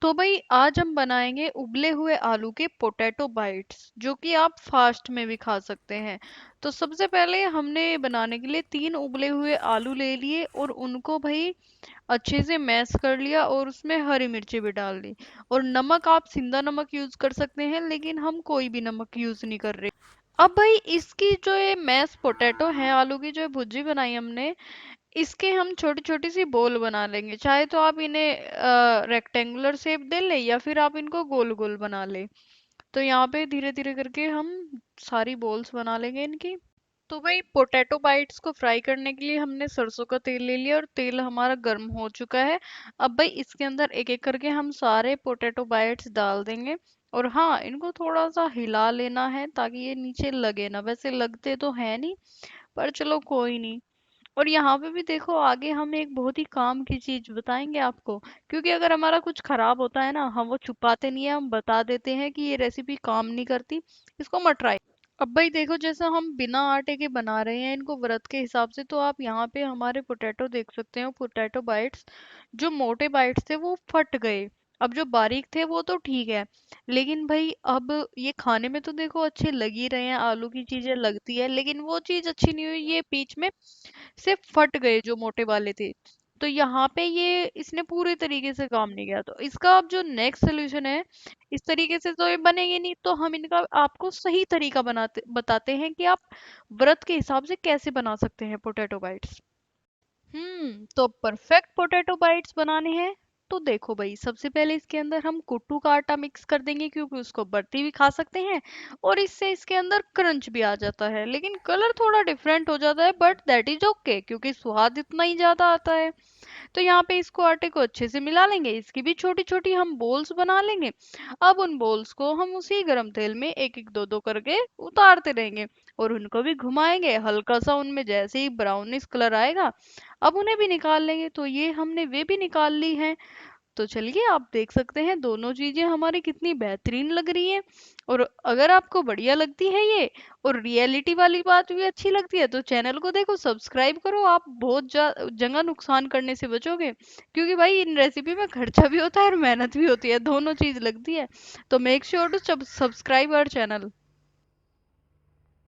तो भाई आज हम बनाएंगे उबले हुए आलू के पोटैटो बाइट्स जो कि आप फास्ट में भी खा सकते हैं। तो सबसे पहले हमने बनाने के लिए 3 उबले हुए आलू ले लिए और उनको भाई अच्छे से मैश कर लिया और उसमें हरी मिर्ची भी डाल दी। और नमक आप सिंधा नमक यूज कर सकते हैं, लेकिन हम कोई भी नमक यूज नहीं कर रहे। अब भाई इसकी जो ये मैश पोटैटो है, आलू की जो भुर्जी बनाई हमने, इसके हम छोटी छोटी सी बोल बना लेंगे। चाहे तो आप इन्हें रेक्टेंगुलर शेप दे ले या फिर आप इनको गोल गोल बना ले। तो यहाँ पे धीरे धीरे करके हम सारी बोल्स बना लेंगे इनकी। तो भाई पोटैटो बाइट्स को फ्राई करने के लिए हमने सरसों का तेल ले लिया और तेल हमारा गर्म हो चुका है। अब भाई इसके अंदर एक एक करके हम सारे पोटैटो बाइट्स डाल देंगे। और हाँ, इनको थोड़ा सा हिला लेना है ताकि ये नीचे लगे ना। वैसे लगते तो है नहीं, पर चलो कोई नहीं। और यहाँ पे भी देखो, आगे हम एक बहुत ही काम की चीज बताएंगे आपको। क्योंकि अगर हमारा कुछ खराब होता है ना, हम वो छुपाते नहीं है, हम बता देते हैं कि ये रेसिपी काम नहीं करती, इसको मत ट्राई। अब भाई देखो, जैसा हम बिना आटे के बना रहे हैं इनको व्रत के हिसाब से, तो आप यहाँ पे हमारे पोटैटो देख सकते हो, पोटैटो बाइट्स। जो मोटे बाइट्स थे वो फट गए। अब जो बारीक थे वो तो ठीक है। लेकिन भाई अब ये खाने में तो देखो अच्छे लग ही रहे हैं, आलू की चीजें लगती है, लेकिन वो चीज अच्छी नहीं हुई, ये बीच में से फट गए जो मोटे वाले थे। तो यहाँ पे ये इसने पूरे तरीके से काम नहीं किया। तो इसका अब जो नेक्स्ट सोल्यूशन है, इस तरीके से तो ये बनेंगे नहीं, तो हम इनका आपको सही तरीका बनाते बताते हैं कि आप व्रत के हिसाब से कैसे बना सकते हैं पोटैटो बाइट्स। तो परफेक्ट पोटैटो बाइट्स बनाने हैं। तो देखो भाई, सबसे पहले इसके अंदर हम कुट्टू का आटा मिक्स कर देंगे, क्योंकि उसको बर्ती भी खा सकते हैं और इससे इसके अंदर क्रंच भी आ जाता है। लेकिन कलर थोड़ा डिफरेंट हो जाता है, बट दैट इज ओके, क्योंकि स्वाद इतना ही ज्यादा आता है। तो यहाँ पे इसको आटे को अच्छे से मिला लेंगे, इसकी भी छोटी छोटी हम बोल्स बना लेंगे। अब उन बोल्स को हम उसी गरम तेल में एक एक दो दो करके उतारते रहेंगे और उनको भी घुमाएंगे। हल्का सा उनमें जैसे ही ब्राउनिश कलर आएगा, अब उन्हें भी निकाल लेंगे। तो ये हमने वे भी निकाल ली हैं। तो चलिए, आप देख सकते हैं दोनों चीजें हमारी कितनी बेहतरीन लग रही है। और अगर आपको बढ़िया लगती है ये, और रियलिटी वाली बात भी अच्छी लगती है, तो चैनल को देखो सब्सक्राइब करो। आप बहुत जगह नुकसान करने से बचोगे, क्योंकि भाई इन रेसिपी में खर्चा भी होता है और मेहनत भी होती है, दोनों चीज लगती है। तो make sure to subscribe our channel.